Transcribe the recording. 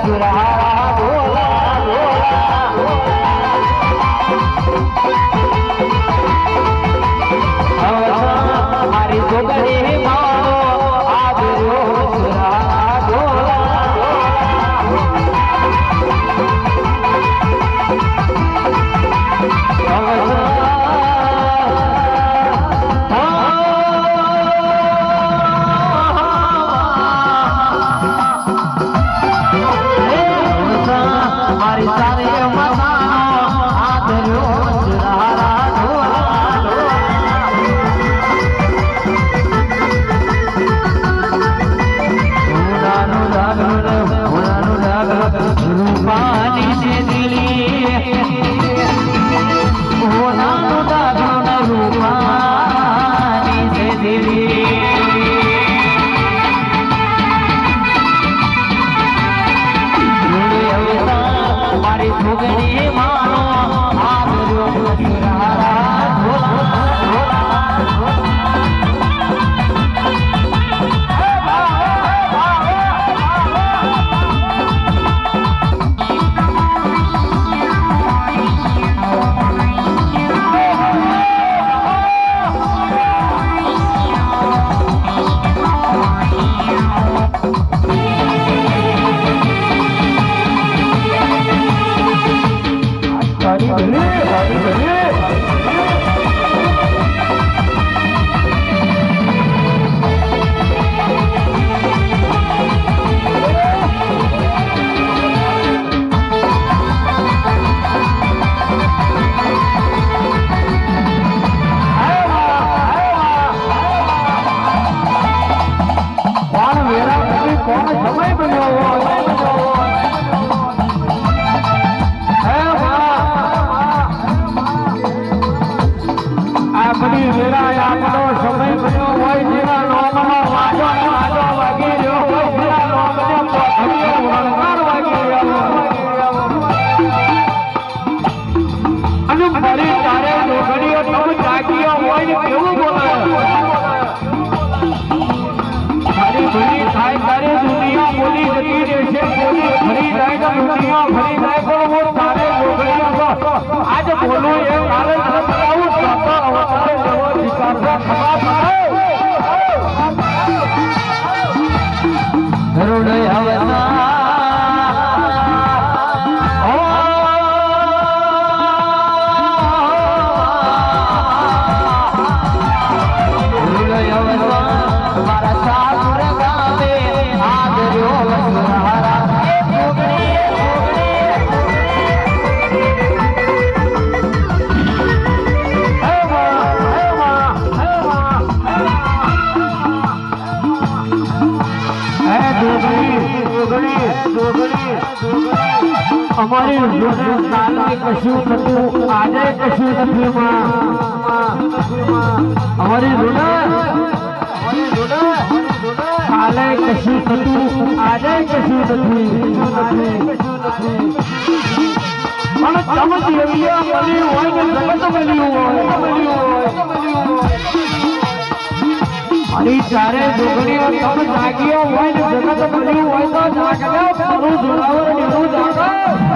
સુરારા ઢોલા ઢોલા મારી જોગણી મારો આવ્યો સુરારા ઢોલા મારી સારી મતાનો આદર્યો સુરારા રૂપાની છે દિલી હોનાનું દાગણ રૂપાની છે દિલી મારી ભોગની માનો આવ્યો સુરારા आज बोलो ये हमारी साल में कशु आज कशु हमारी साल कशु आज कशु अरे चारे जोगणीओ तम जागियो होय ने जगत बन्યું હોય તો જાગજો પૂરું જોડાવર નીરું જાગો